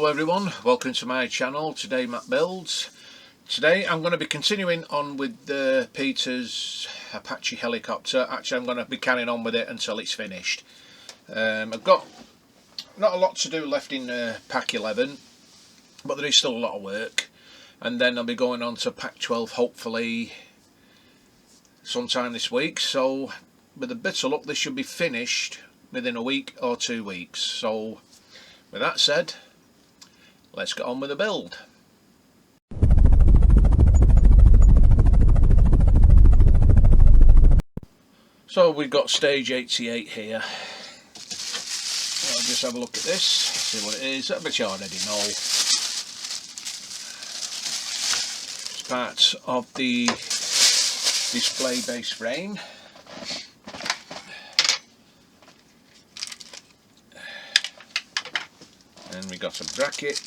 Hello everyone, welcome to my channel. Today Matt Builds. Today I'm going to be continuing on with Peter's Apache helicopter. Actually I'm going to be carrying on with it until it's finished. I've got not a lot to do left in pack 11, but there is still a lot of work, and then I'll be going on to pack 12 hopefully sometime this week. So with a bit of luck this should be finished within a week or 2 weeks. So with that said, let's get on with the build. So we've got stage 88 here. I'll just have a look at this, see what it is. I bet you already know. It's part of the display base frame. And we got a bracket.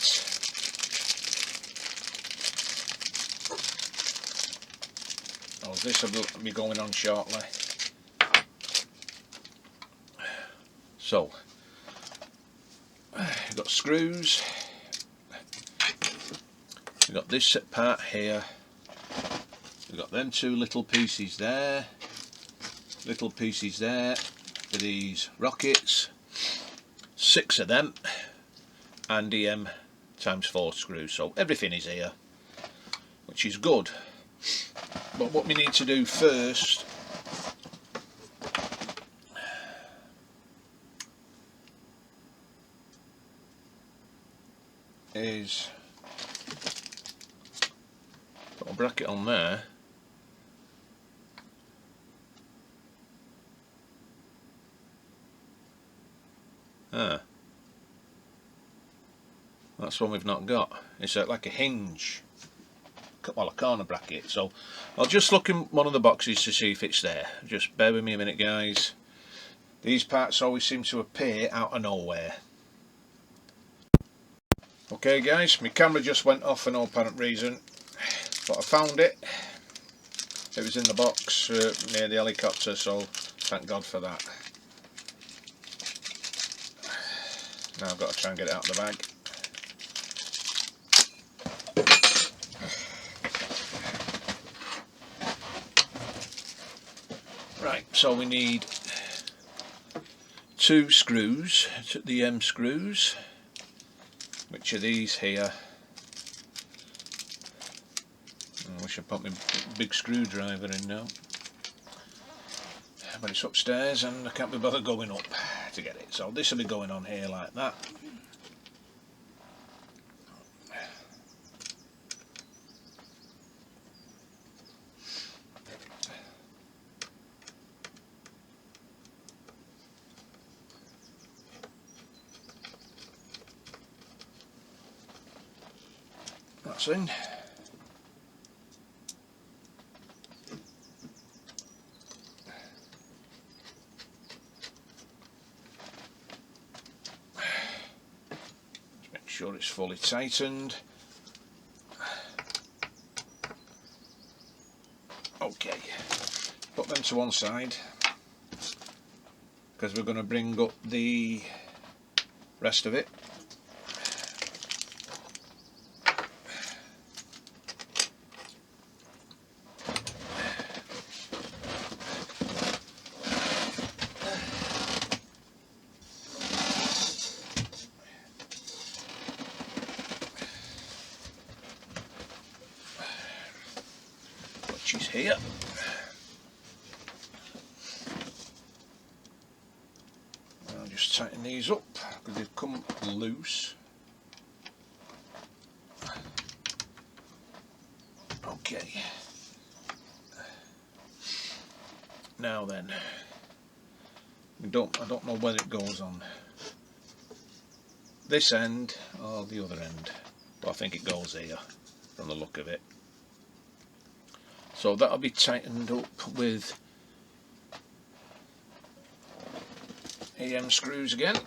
Oh, this will be going on shortly. So, we've got screws. We've got this part here. We've got them two little pieces there. Little pieces there for these rockets. 6 of them. And EM ×4 screws, so everything is here, which is good. But what we need to do first is put a bracket on there. That's one we've not got. It's like a hinge, well, a corner bracket. So I'll just look in one of the boxes to see if it's there. Just bear with me a minute, guys. These parts always seem to appear out of nowhere. Okay guys, my camera just went off for no apparent reason, but I found it. It was in the box near the helicopter, so thank God for that. Now I've got to try and get it out of the bag. Right, so we need 2 screws, the M screws, which are these here. I wish I put my big screwdriver in now, but it's upstairs and I can't be bothered going up to get it. So this will be going on here like that. That's in. Let's make sure it's fully tightened. Okay, put them to one side because we're going to bring up the rest of it. Which is here. I'll just tighten these up because they've come loose. Okay. Now then, I don't know whether it goes on this end or the other end, but I think it goes here from the look of it. So that'll be tightened up with EM screws again.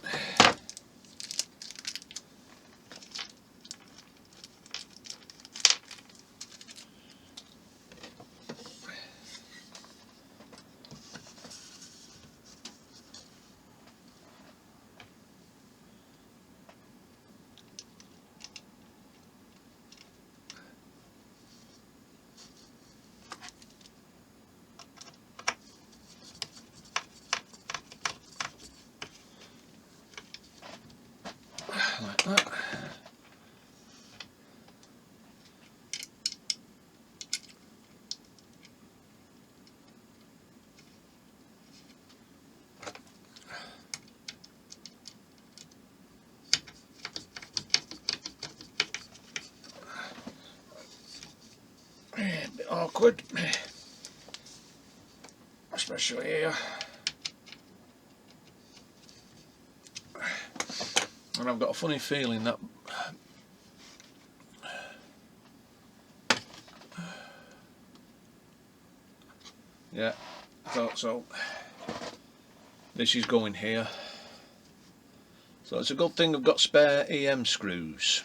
awkward, especially here. And I've got a funny feeling that yeah, I thought so. This is going here. So it's a good thing I've got spare EM screws.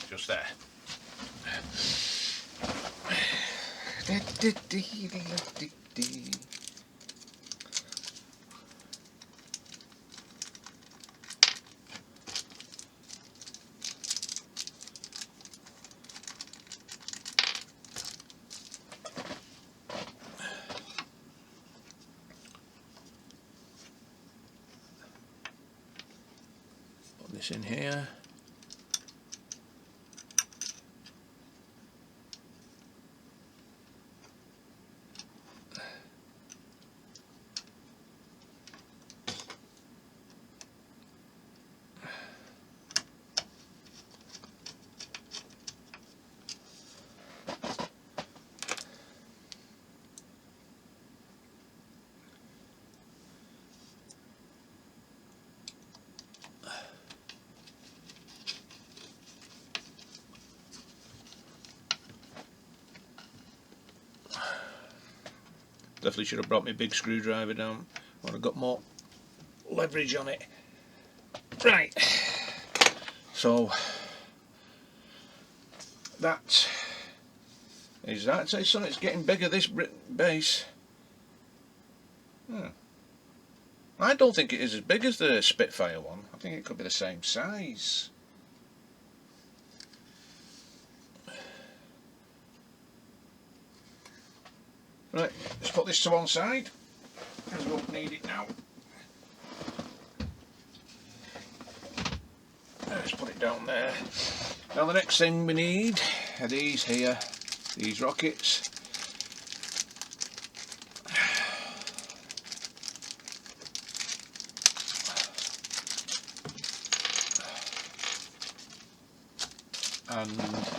Just there. Put this in here. Definitely should have brought my big screwdriver down. I would have got more leverage on it. Right. So that is that. Say so it's getting bigger, this base. I don't think it is as big as the Spitfire one. I think it could be the same size. Right, let's put this to one side, because we won't need it now. Let's put it down there. Now the next thing we need are these here, these rockets. And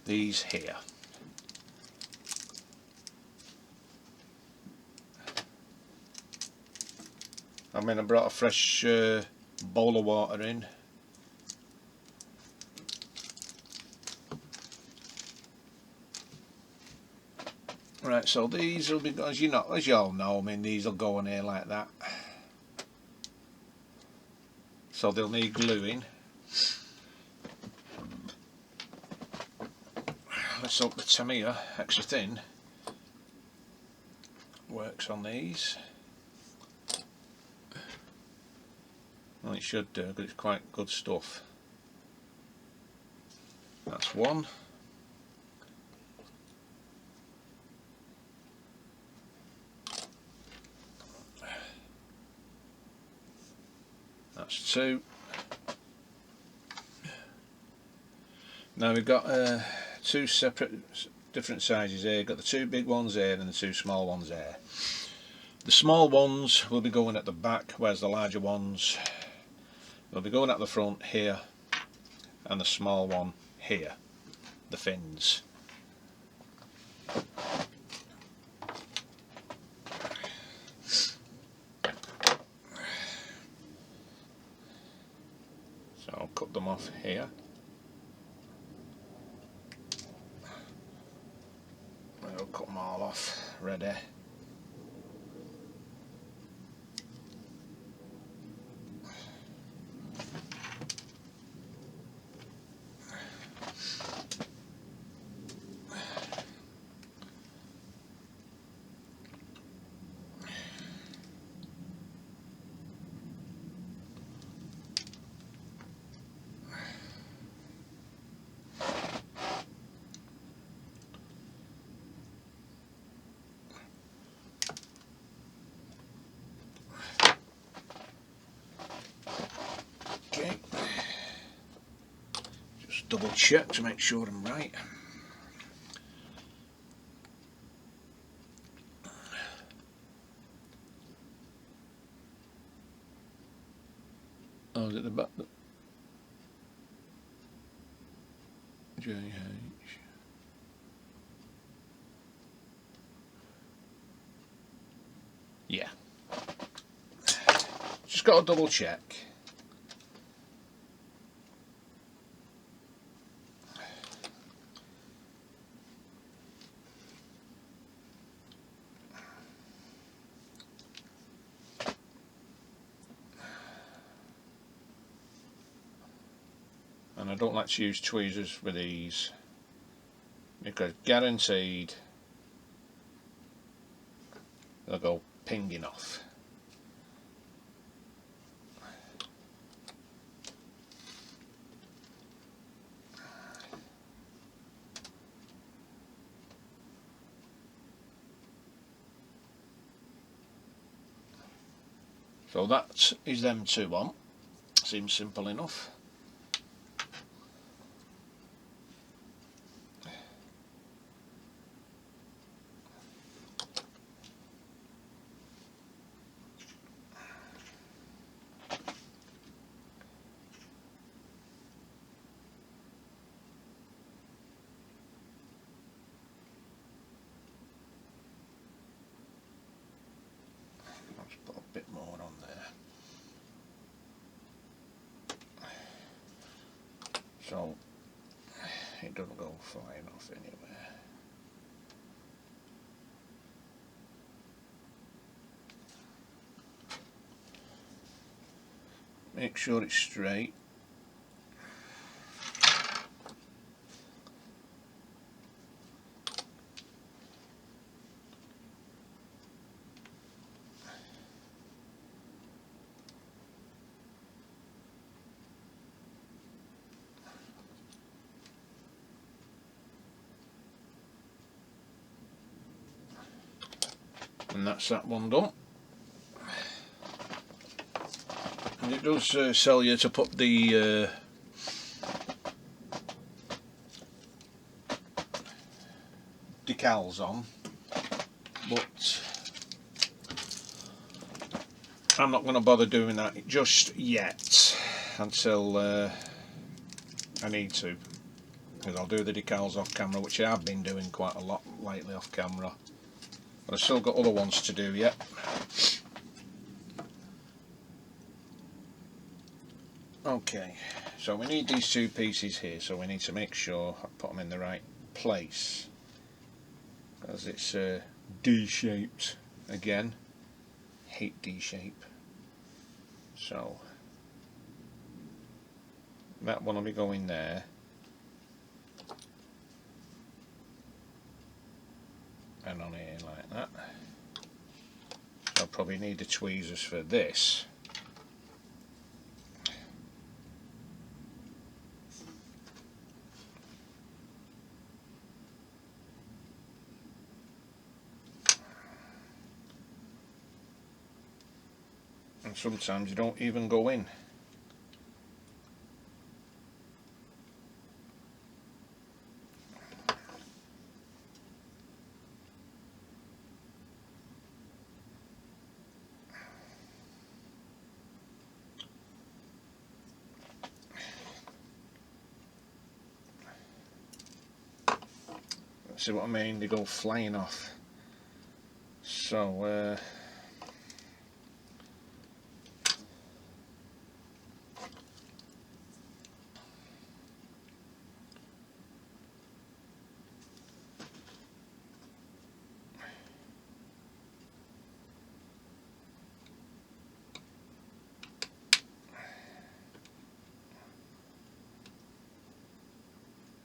these here. I mean, I brought a fresh bowl of water in. Right, so these will be, as you all know, I mean, these will go on here like that. So they'll need gluing. Let's hope the Tamiya extra thin works on these. Well, it should do, because it's quite good stuff. That's one. That's two. Now we've got two separate, different sizes here. We've got the two big ones here and the two small ones there. The small ones will be going at the back, whereas the larger ones will be going at the front here, and the small one here, the fins. So I'll cut them off here. I'll cut them all off, ready. Okay, just double check to make sure I'm right. Oh, is it the back? JH. Yeah. Just got to double check. And I don't like to use tweezers with these because guaranteed they'll go pinging off. So that is them two on. Seems simple enough. Let's put a bit more on there. So it doesn't go flying off anywhere. Make sure it's straight. And that's that one done. And it does sell you to put the decals on, but I'm not going to bother doing that just yet until I need to, because I'll do the decals off camera, which I have been doing quite a lot lately off camera, but I've still got other ones to do yet. Okay, so we need these two pieces here, so we need to make sure I put them in the right place, as it's D-shaped again. Hate D-shape. So that one will be going there, and on here like that. So I'll probably need the tweezers for this. And sometimes you don't even go in. See what I mean? They go flying off. So well,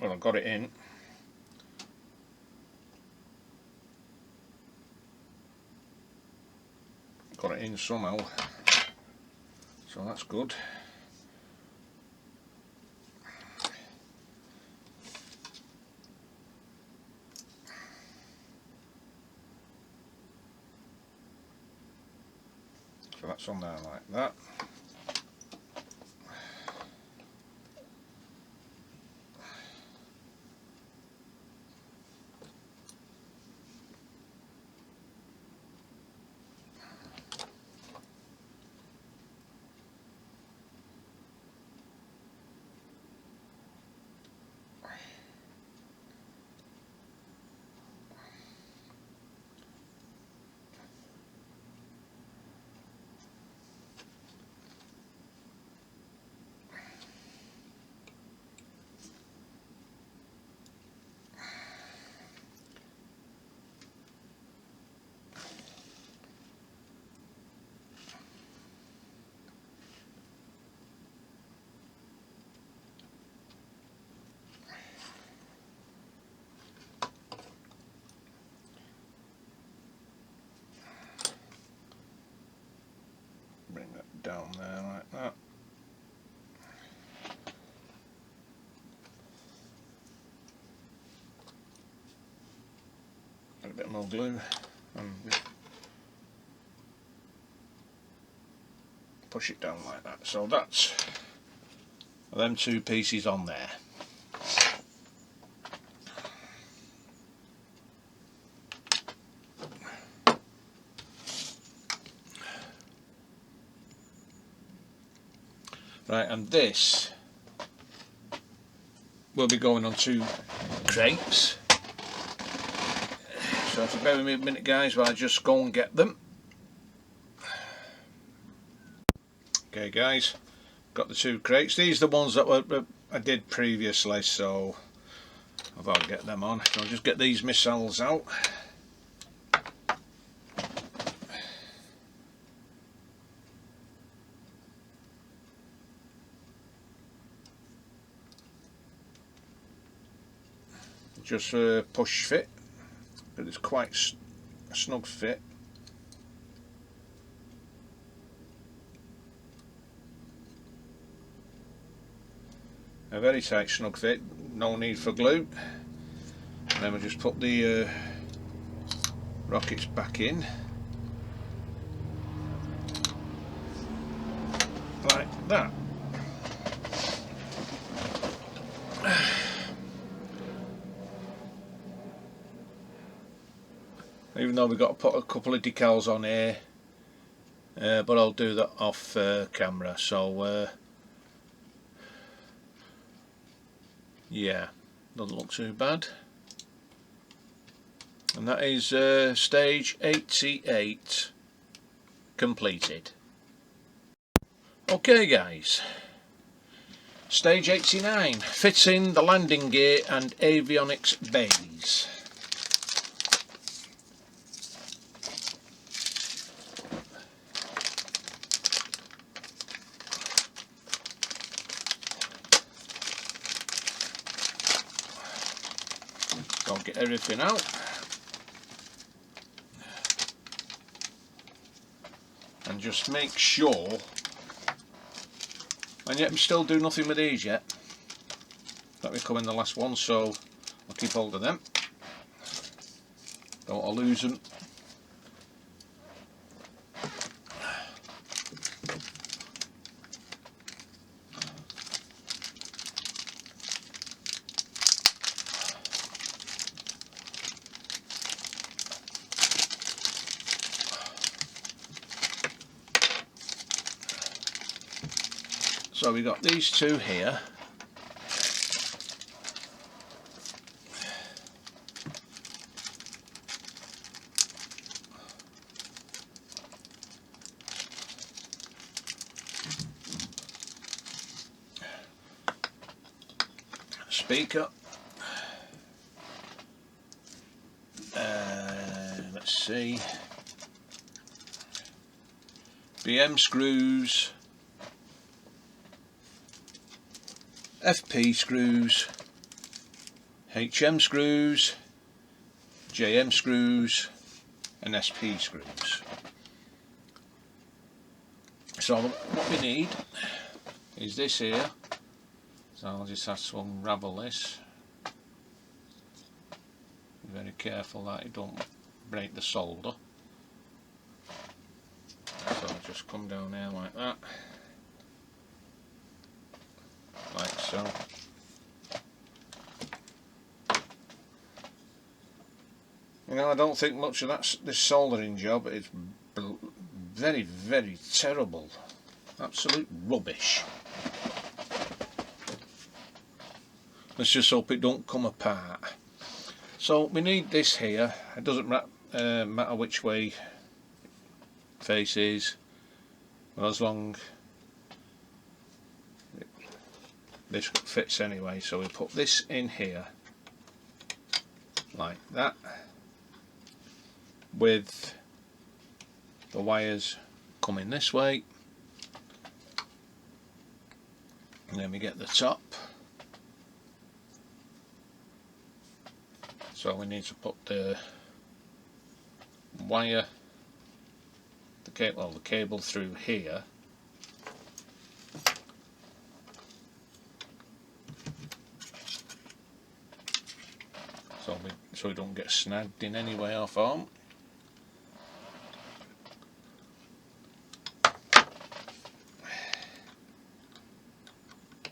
I've got it in. Got it in somehow, so that's good. So that's on there like that. Add a bit more glue and push it down like that. So that's them two pieces on there. Right, and this will be going on 2 crates. So if you bear with me a minute, guys, while I just go and get them. Okay, guys, got the 2 crates. These are the ones that I did previously, so I've got to get them on. So I'll just get these missiles out. Just push fit, but it's quite a snug fit. A very tight snug fit, no need for glue. And then we'll just put the rockets back in like that. Even though we've got to put a couple of decals on here, but I'll do that off camera. So yeah, doesn't look too bad. And that is stage 88 completed. Okay, guys, stage 89, fitting the landing gear and avionics bays. Go get everything out. And just make sure, and yet we still do nothing with these yet. Let me come in the last one, so I'll keep hold of them. Don't want to lose them. So we got these 2 here. Speaker. Let's see. BM screws. FP screws, HM screws, JM screws and SP screws. So what we need is this here. So I'll just have to unravel this. Be very careful that it don't break the solder. So I'll just come down here like that. Like so. You know, I don't think much of this soldering job. It's very, very terrible. Absolute rubbish. Let's just hope it don't come apart. So we need this here. It doesn't matter which way face is, well, as long this fits anyway. So we put this in here like that, with the wires coming this way, and then we get the top. So we need to put the wire, the cable through here. so we don't get snagged in any way or form.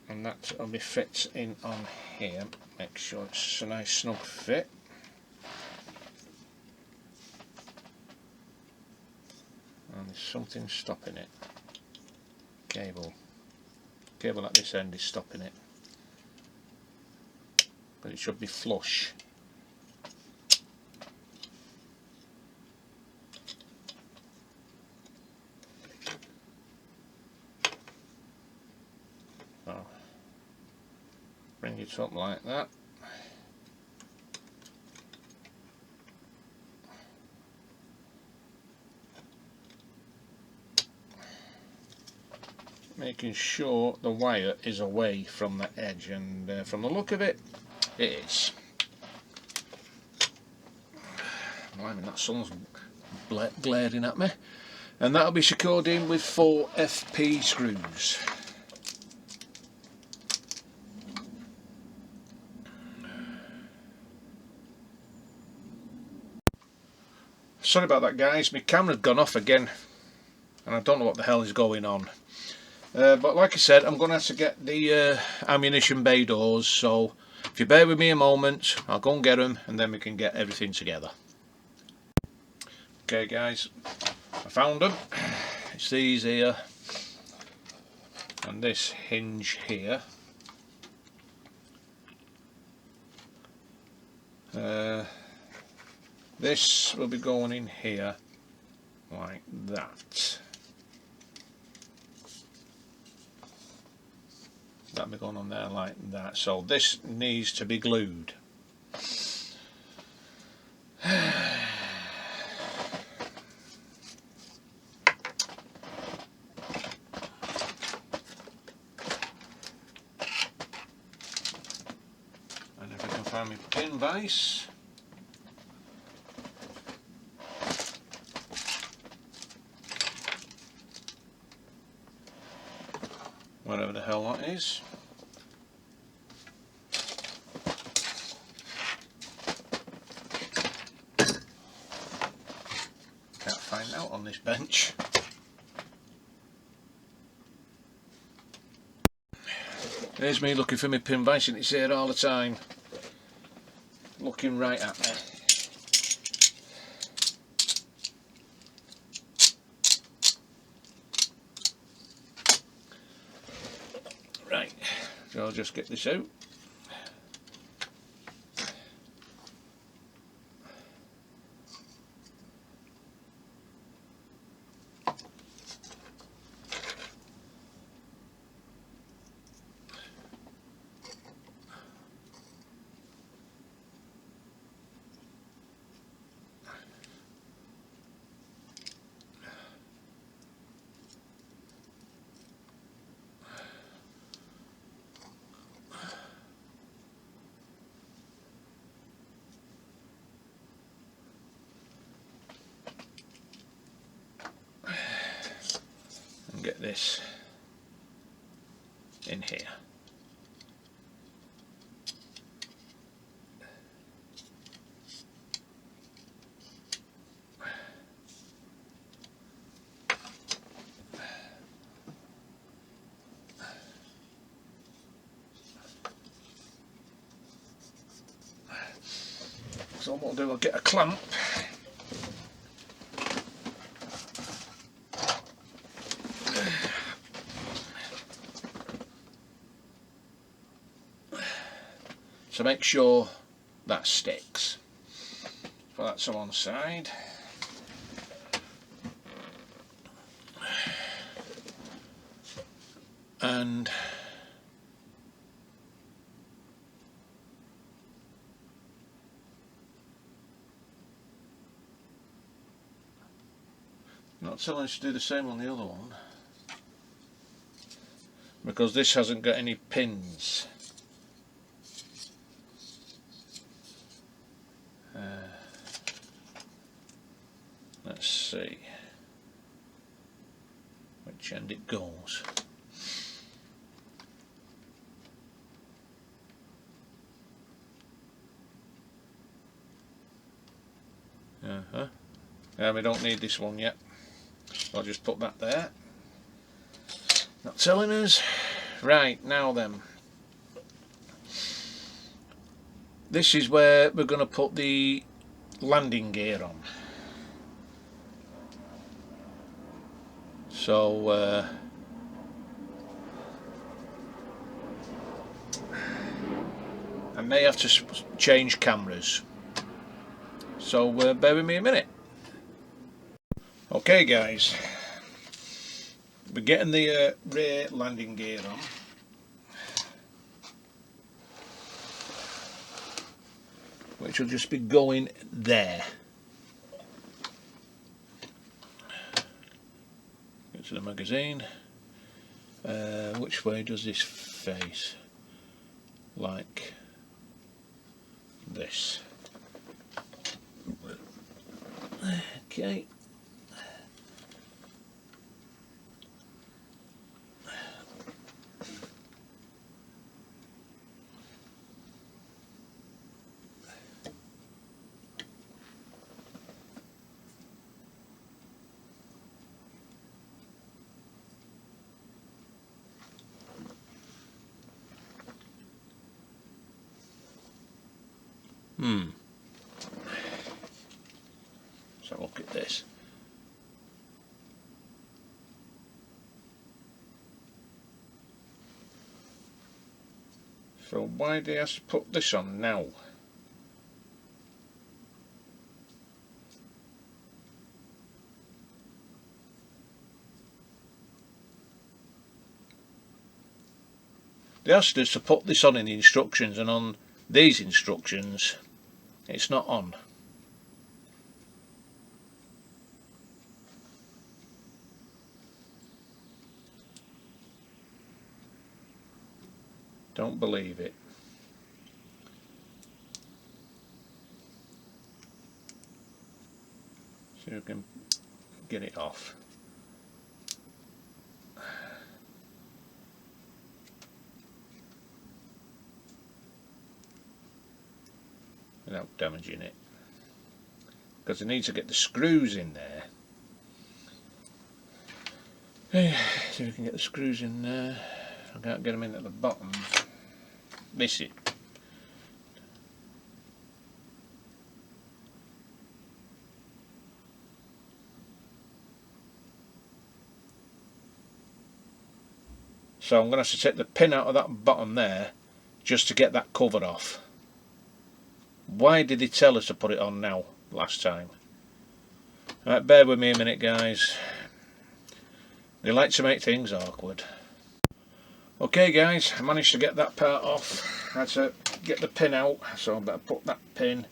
And that will be fit in on here. Make sure it's a nice snug fit. And there's something stopping it. Cable at this end is stopping it, but it should be flush. So bring it up like that. Making sure the wire is away from the edge, and from the look of it, it is. Blimey, that sun's glaring at me. And that'll be secured in with 4 FP screws. Sorry about that, guys, my camera's gone off again and I don't know what the hell is going on. But like I said, I'm going to have to get the ammunition bay doors, so if you bear with me a moment, I'll go and get them and then we can get everything together. Okay guys, I found them. It's these here and this hinge here. This will be going in here like that. That'll be going on there like that. So this needs to be glued. And if I can find my pin vise. Whatever the hell that is. Can't find out on this bench. There's me looking for my pin vise and it's here all the time. Looking right at me. Right, so I'll just get this out. Get this in here. So what I'll do, I'll get a clamp. So make sure that sticks. Put that to one side. And not telling us to do the same on the other one, because this hasn't got any pins. Let's see which end it goes. Yeah, we don't need this one yet. I'll just put that there. Not telling us. Right, now then. This is where we're going to put the landing gear on. So I may have to change cameras. So bear with me a minute. Okay guys, we're getting the rear landing gear on. Which will just be going there. Get to the magazine. Which way does this face? Like this. Okay. So look at this. So why do you have to put this on now? They asked us to put this on in the instructions, and on these instructions it's not on. Don't believe it. So you can get it off. Without damaging it, because I need to get the screws in there. So we can get the screws in there. I can't get them in at the bottom. Miss it. So I'm going to have to take the pin out of that bottom there just to get that cover off. Why did they tell us to put it on now last time? Right, bear with me a minute guys. They like to make things awkward. Okay guys, I managed to get that part off. I had to get the pin out, so I better put that pin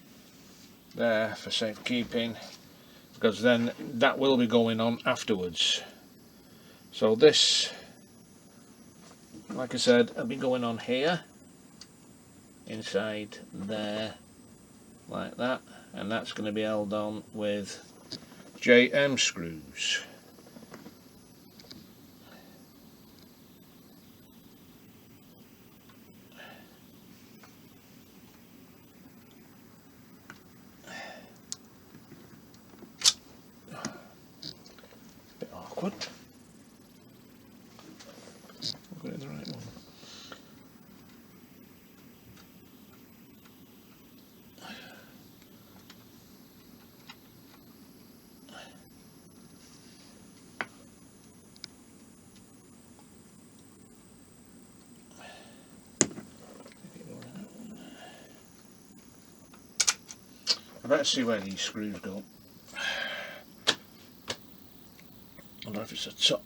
there for safekeeping, because then that will be going on afterwards. So this, like I said, will be going on here, inside there, like that, and that's going to be held on with JM screws. Bit awkward. We'll get the right one. I better see where these screws go. I don't know if it's the top.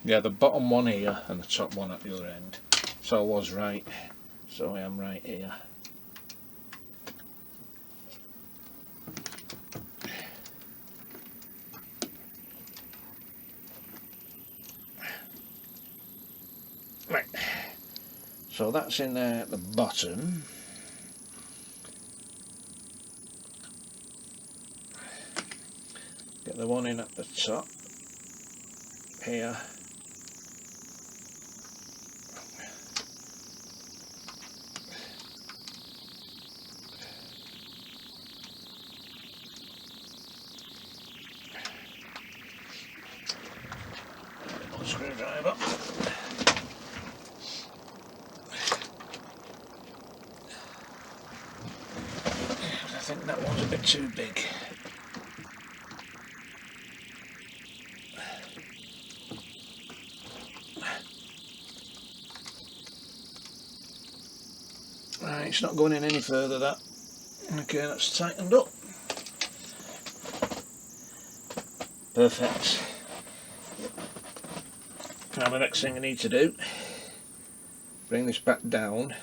Yeah, the bottom one here and the top one at the other end. So I was right. So I am right here. Right. So that's in there at the bottom. Get the one in at the top here. think that one's a bit too big. Right, it's not going in any further, that. Okay, that's tightened up. Perfect. Now the next thing I need to do, bring this back down.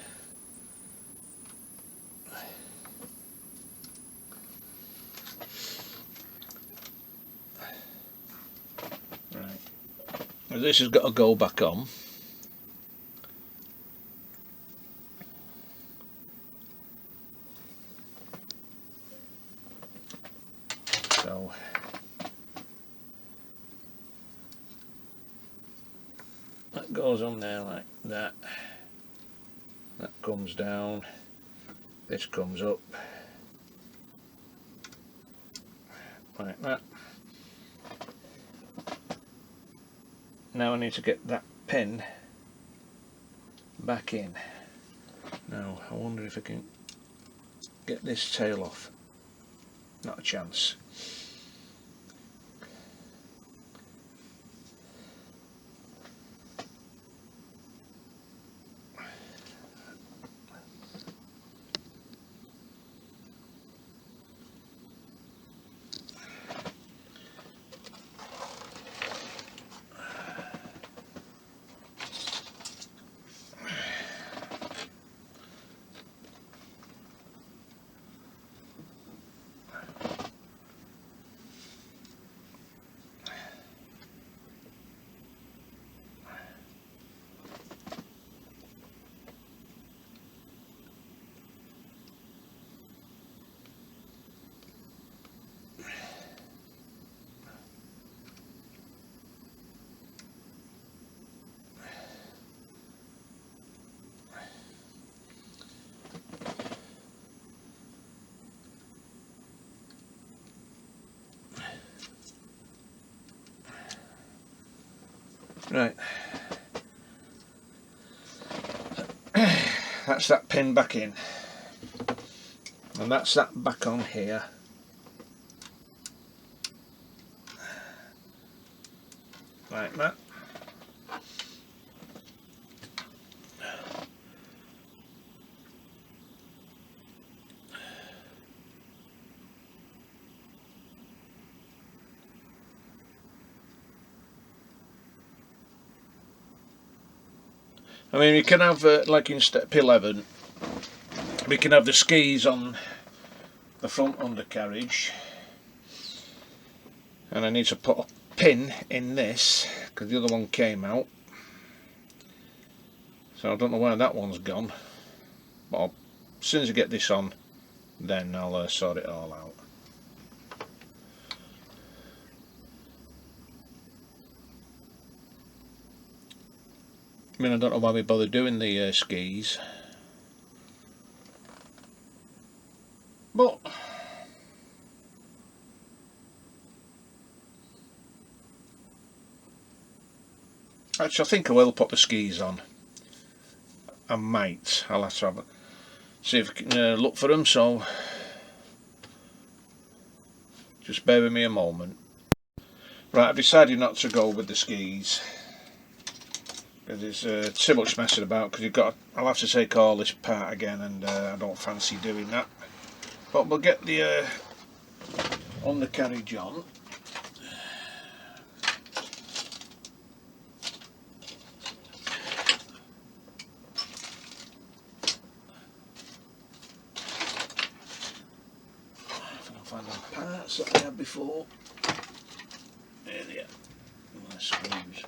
Right. Now this has got to go back on. So that goes on there like that. That comes down. This comes up like that. Now I need to get that pin back in. Now I wonder if I can get this tail off. Not a chance. Right, that's that pin back in, and that's that back on here. Like that. I mean, we can have, like in step 11, we can have the skis on the front undercarriage, and I need to put a pin in this because the other one came out, so I don't know where that one's gone, but as soon as I get this on, then I'll sort it all out. I mean, I don't know why we bother doing the skis, but actually I think I will put the skis on. I might. I'll have to see if I can look for them, so just bear with me a moment. Right, I've decided not to go with the skis because there's too much messing about, because I'll have to take all this apart again, and I don't fancy doing that. But we'll get the undercarriage on. If I can find the parts that I had before. There they are. My screws.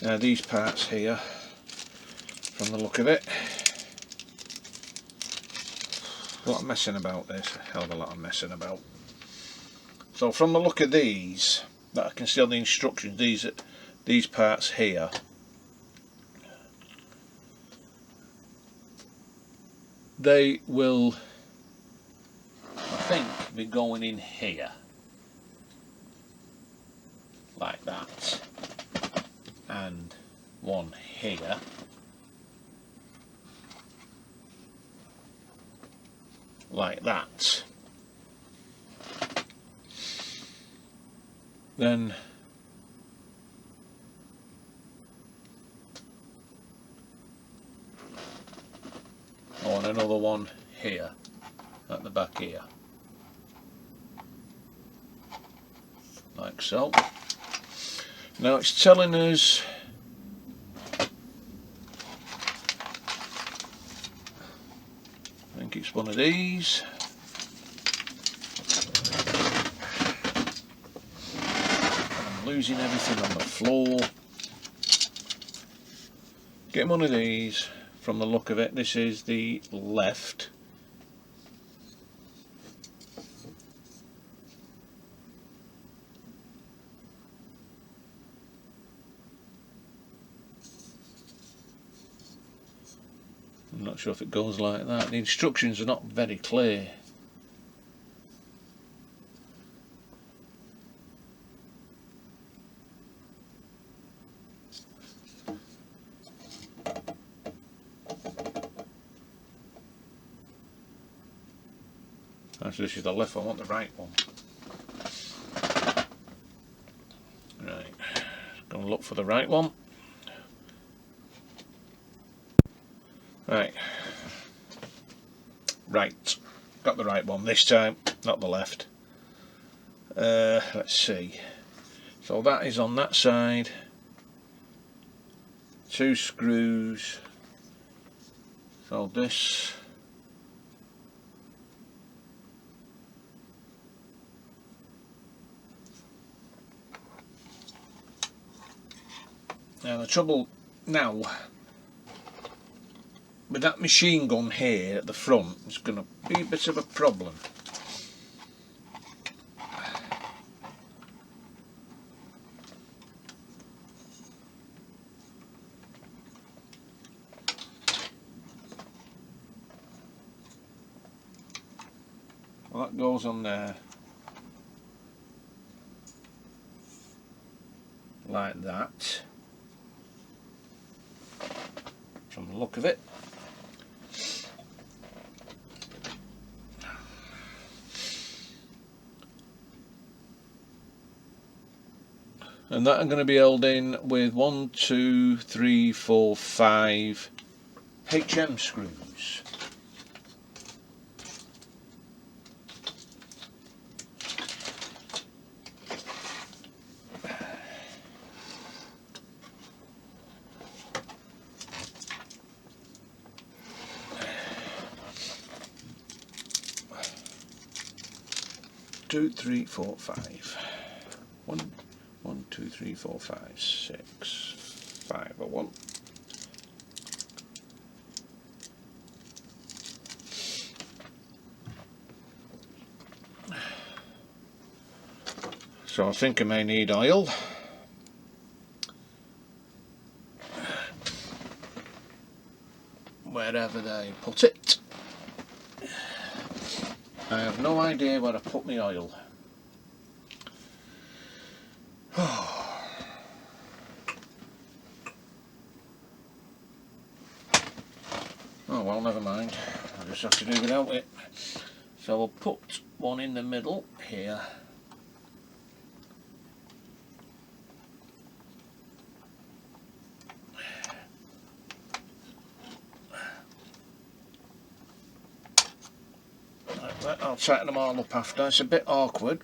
Now these parts here, from the look of it, a lot of messing about this, a hell of a lot of messing about. So from the look of these, that I can see on the instructions, these parts here, they will, I think, be going in here, like that, and one here, like that. Then I want another one here at the back here, like so. Now it's telling us I think it's one of these. I'm losing everything on the floor. Get one of these. From the look of it, this is the left. I'm not sure if it goes like that. The instructions are not very clear. Actually, this is the left one. I want the right one. Right, gonna look for the right one. Right, got the right one this time, not the left. Let's see. So that is on that side. 2 screws. So this. Now the trouble now with that machine gun here at the front is going to be a bit of a problem. Well, that goes on there like that. From the look of it. And that I'm going to be held in with 1, 2, 3, 4, 5 HM screws. Two, 3, 4, 5. 1, 2, 3, 4, 5, 6, 5, or 1. So I think I may need oil. Wherever they put it. I have no idea where I put my oil. Oh well, never mind. I'll just have to do without it. So I'll put one in the middle here. Like that. I'll tighten them all up after. It's a bit awkward.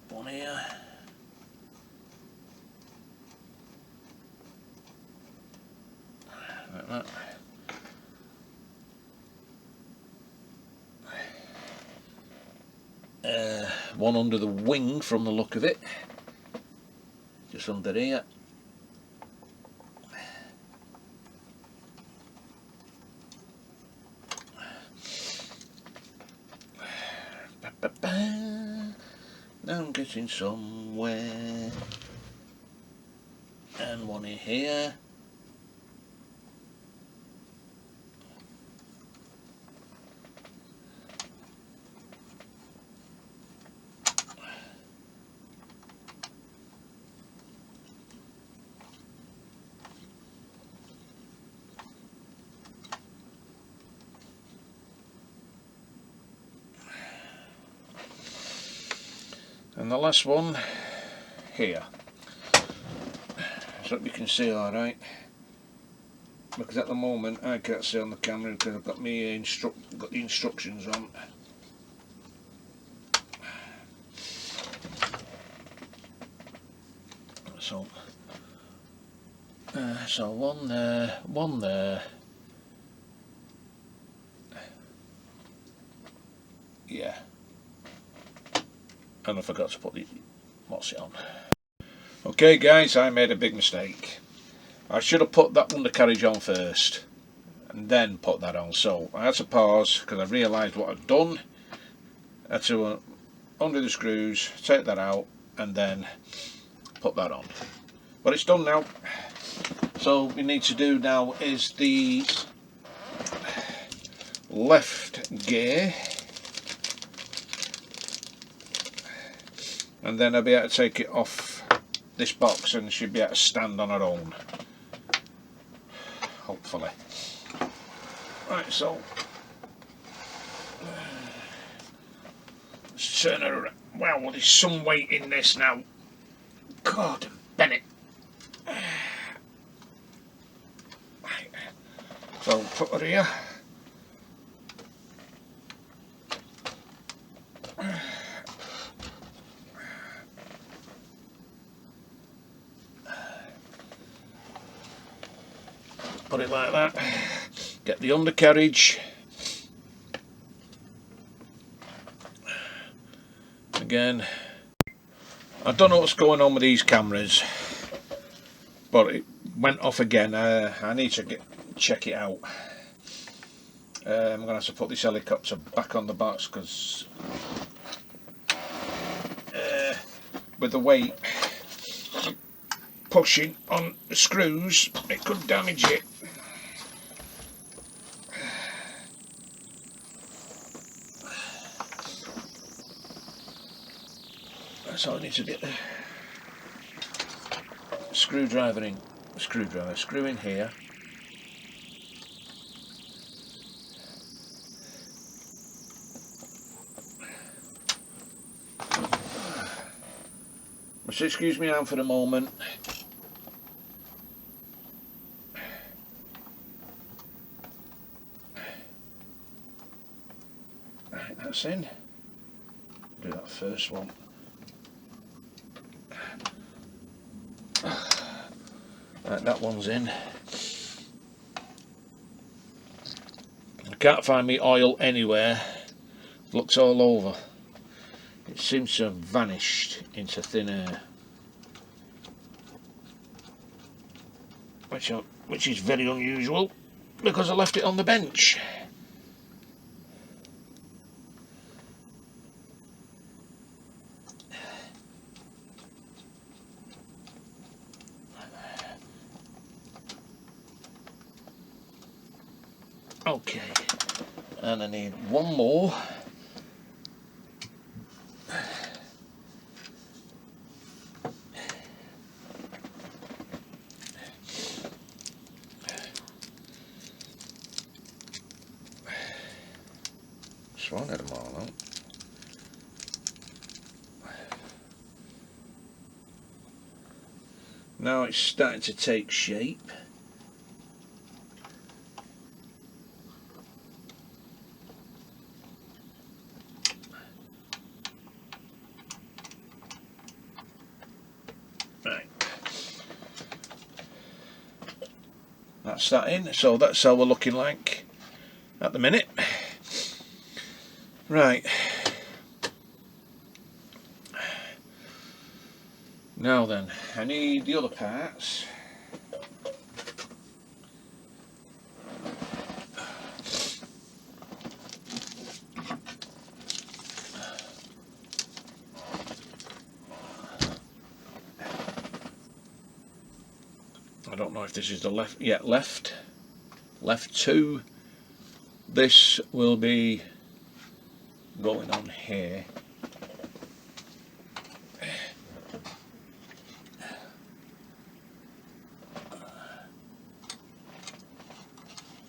One here. Like that. One under the wing from the look of it. Just under here. Now I'm getting somewhere. And one in here. and the last one here. So you can see alright, because at the moment I can't see on the camera because I've got the instructions on. So one there, yeah, and I forgot to put the what's it on. Okay guys, I made a big mistake. I should have put that undercarriage on first and then put that on, so I had to pause because I realised what I'd done. I had to undo the screws, take that out and then put that on, but it's done now. So what we need to do now is the left gear, and then I'll be able to take it off this box and should be able to stand on her own, hopefully. Right, so let's turn her around. Wow, there's some weight in this now. God, Bennett. So put her here. Put it like that. Get the undercarriage. Again, I don't know what's going on with these cameras, but it went off again. I need to check it out. I'm going to have to put this helicopter back on the box because with the weight pushing on the screws, it could damage it. So I need to get the screw in here. So excuse me now for the moment. Right, that's in. Do that first one. Right, that one's in. I can't find me oil anywhere. Looks all over. It seems to have vanished into thin air, which is very unusual because I left it on the bench. Okay, and I need one more. One of them all out. Now it's starting to take shape. Right. That's that in. So that's how we're looking like at the minute. Right, now then, I need the other parts. I don't know if this is the left, yeah, left 2. This will be going on here.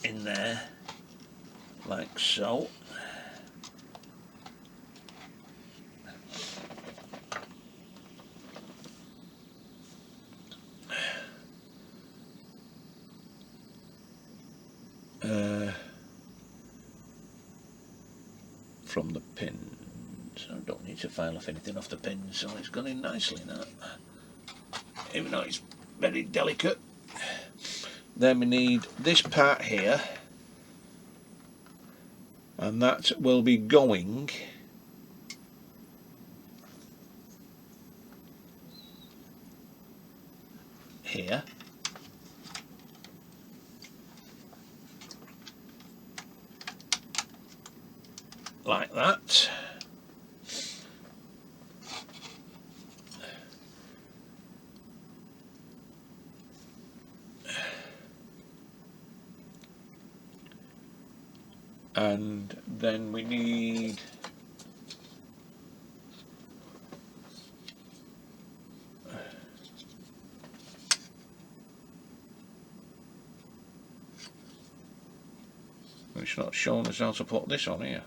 In there, like so. from the pins. I don't need to file off anything off the pins, so it's gone in nicely now, even though it's very delicate. Then we need this part here, and that will be going here, like that. And then we need it's not showing us how to put this on here.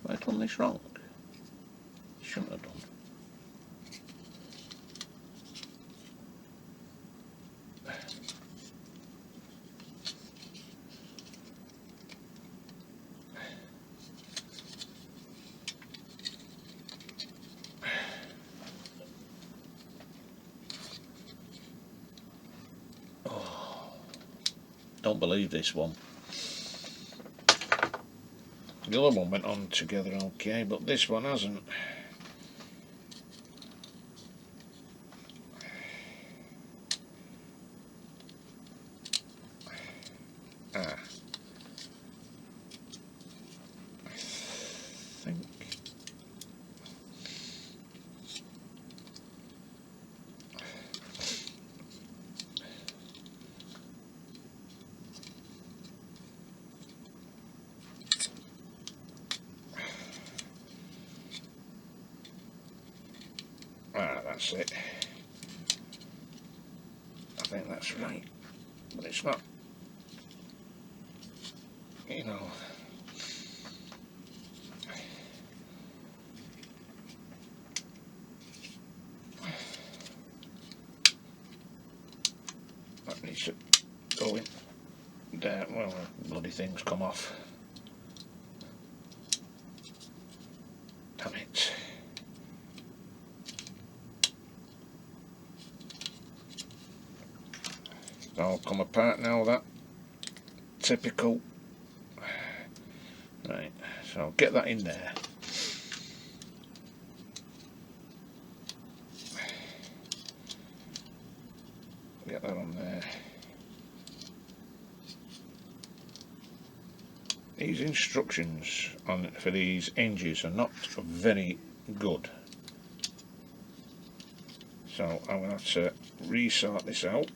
Have I done this wrong? Shouldn't have done. Oh, don't believe this one. The other one went on together okay, but this one hasn't. I think that's it. I think that's right, but it's not, you know. That needs to go in there. Well, the bloody things come off. Damn it. It's all come apart now, that. Typical. Right, so I'll get that in there. Get that on there. These instructions for these hinges are not very good, so I'm going to have to resort this out.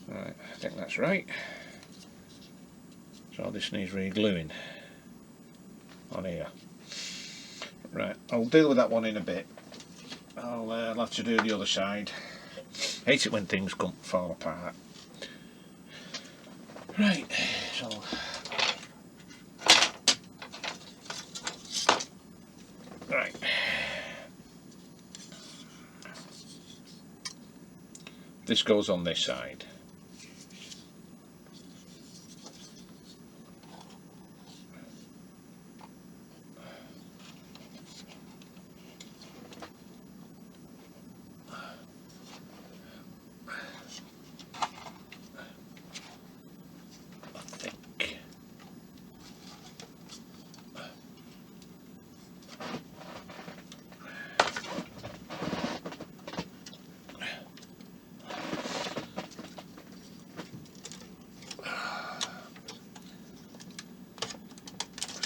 Right, I think that's right. So this needs re-gluing on here. Right, I'll deal with that one in a bit. I'll have to do the other side. Hate it when things fall apart. Right, so right. This goes on this side.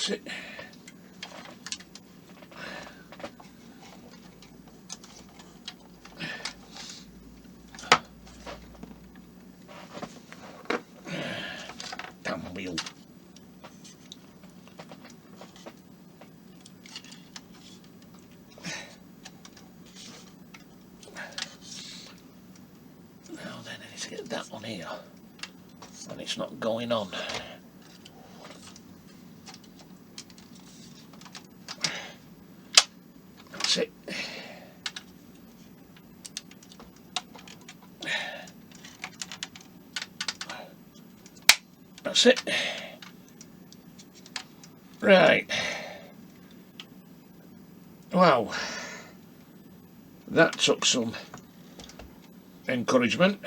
It. cam wheel. Now then, I need to get that on here, and it's not going on. That's it. That's it. Right. Wow. That took some encouragement.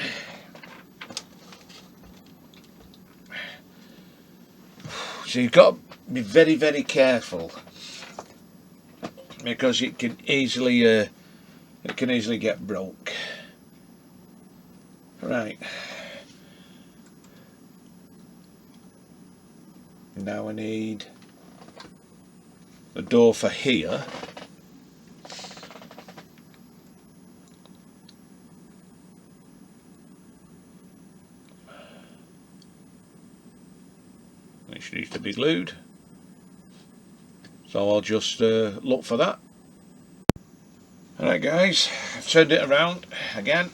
So you've got to be very, very careful, because it can easily get broke. Right. Now I need the door for here. Which needs to be glued. So I'll just look for that. Alright guys, I've turned it around again.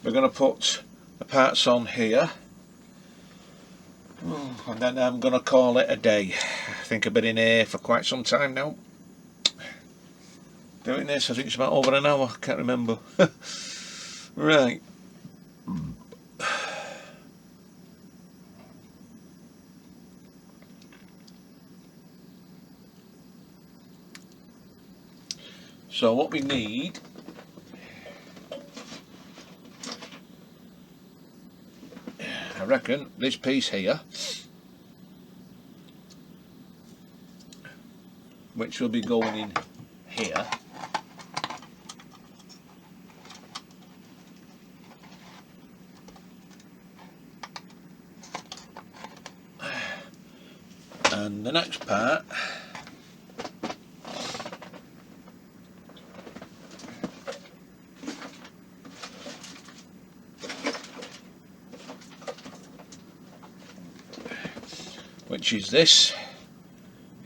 We're going to put the parts on here. And then I'm going to call it a day. I think I've been in here for quite some time now. Doing this, I think it's about over an hour, can't remember. Right. So what we need, I reckon, this piece here, which will be going in here. And the next part which is this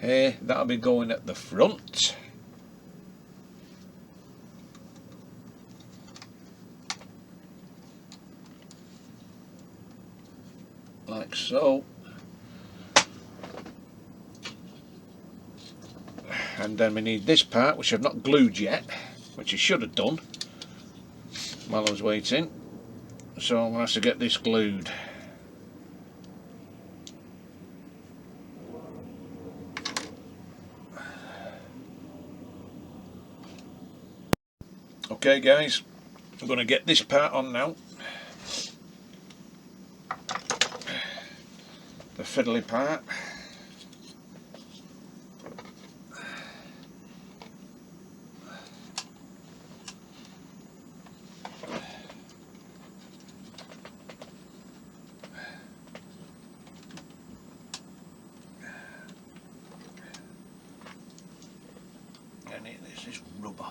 here, that'll be going at the front. Like so. And then we need this part, which I've not glued yet, which I should have done while I was waiting. So I'm going to have to get this glued. Okay guys, I'm going to get this part on now. The fiddly part. And this is rubber.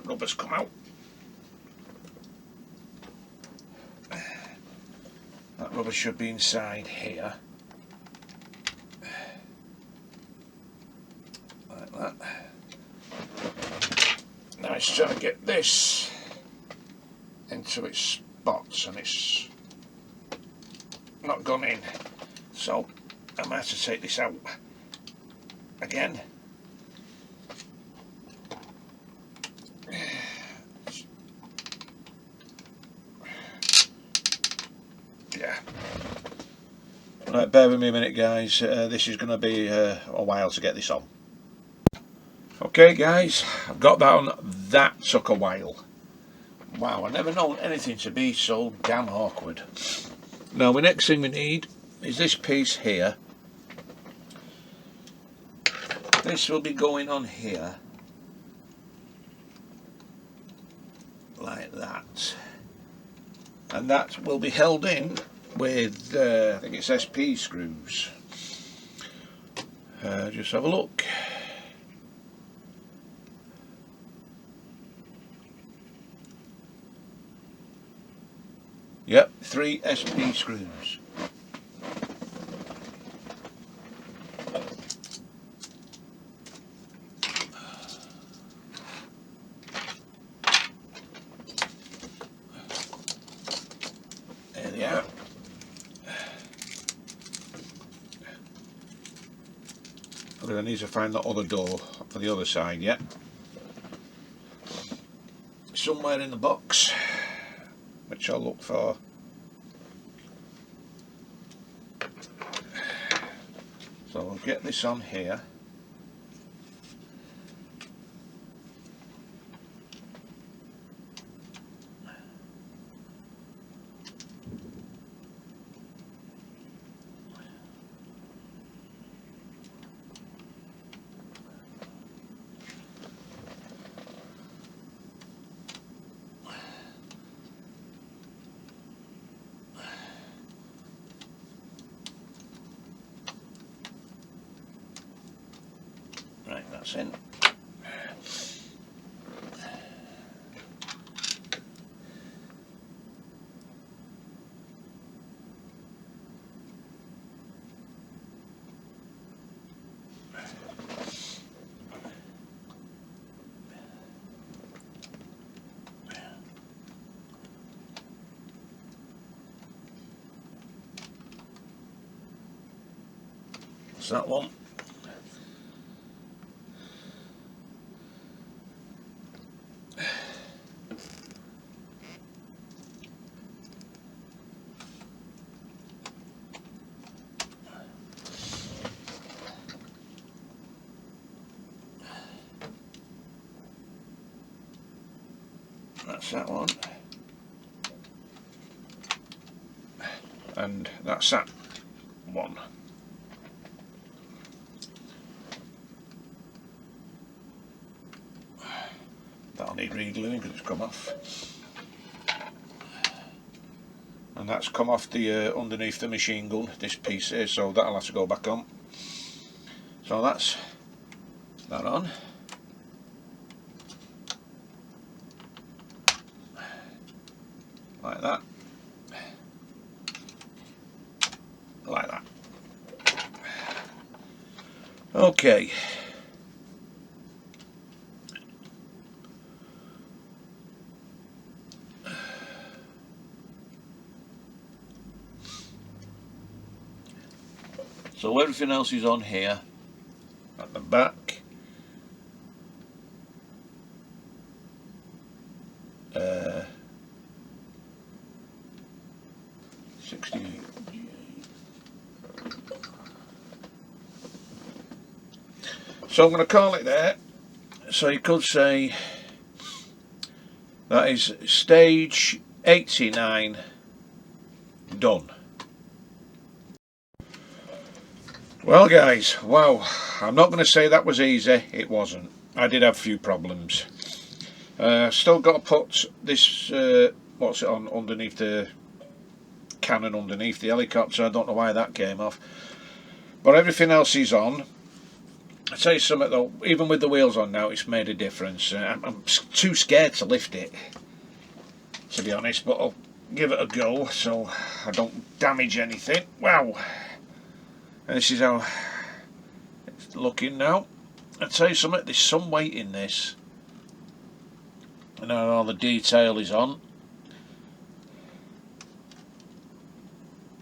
that rubber's come out. That rubber should be inside here. Like that. Now it's trying to get this into its spots and it's not gone in. So I might have to take this out again. Yeah. Right, bear with me a minute guys, this is going to be a while to get this on. Okay guys, I've got that on. That took a while. Wow, I never known anything to be so damn awkward. Now the next thing we need is this piece here. This will be going on here. Like that. And that will be held in with, I think it's SP screws. Just have a look. Yep, 3 SP screws. There they are. I'm going to need to find that other door for the other side, yeah. Somewhere in the box, which I'll look for. So I'll get this on here. Right, that's in. That's that one. That's that one. And that's that one. That'll need re-gluing because it's come off. And that's come off the underneath the machine gun, this piece here, so that'll have to go back on. So that's that on. Like that. Like that. Okay. So everything else is on here at the back. 68. So I'm going to call it there. So you could say that is stage 89 done. Well guys, wow, I'm not going to say that was easy, it wasn't. I did have a few problems. Still got to put this, what's it on, underneath the cannon, underneath the helicopter. I don't know why that came off. But everything else is on. I tell you something though, even with the wheels on now, it's made a difference. I'm too scared to lift it, to be honest, but I'll give it a go so I don't damage anything. Wow, and this is how it's looking now. I tell you something, there's some weight in this. I know all the detail is on.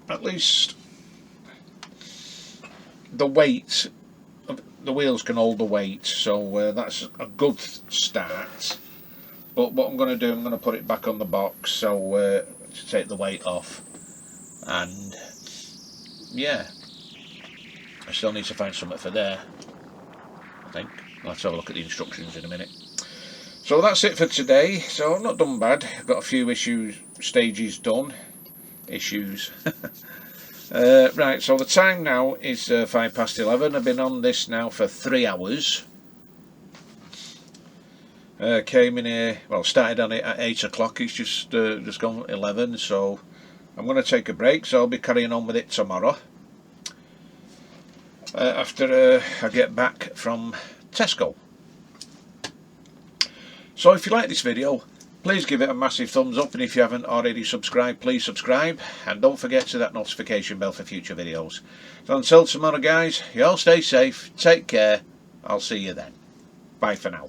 At least the weight, the wheels can hold the weight, so that's a good start. But what I'm going to do, I'm going to put it back on the box so to take the weight off. And yeah, I still need to find something for there, I think. Let's have a look at the instructions in a minute. So that's it for today. So I've not done bad. I've got a few stages done. Right, so the time now is 11:05. I've been on this now for 3 hours. Came in here, well, started on it at 8 o'clock. It's just gone 11, so I'm going to take a break. So I'll be carrying on with it tomorrow after I get back from Tesco. So if you like this video, please give it a massive thumbs up, and if you haven't already subscribed, please subscribe, and don't forget to that notification bell for future videos. So until tomorrow guys, you all stay safe, take care, I'll see you then. Bye for now.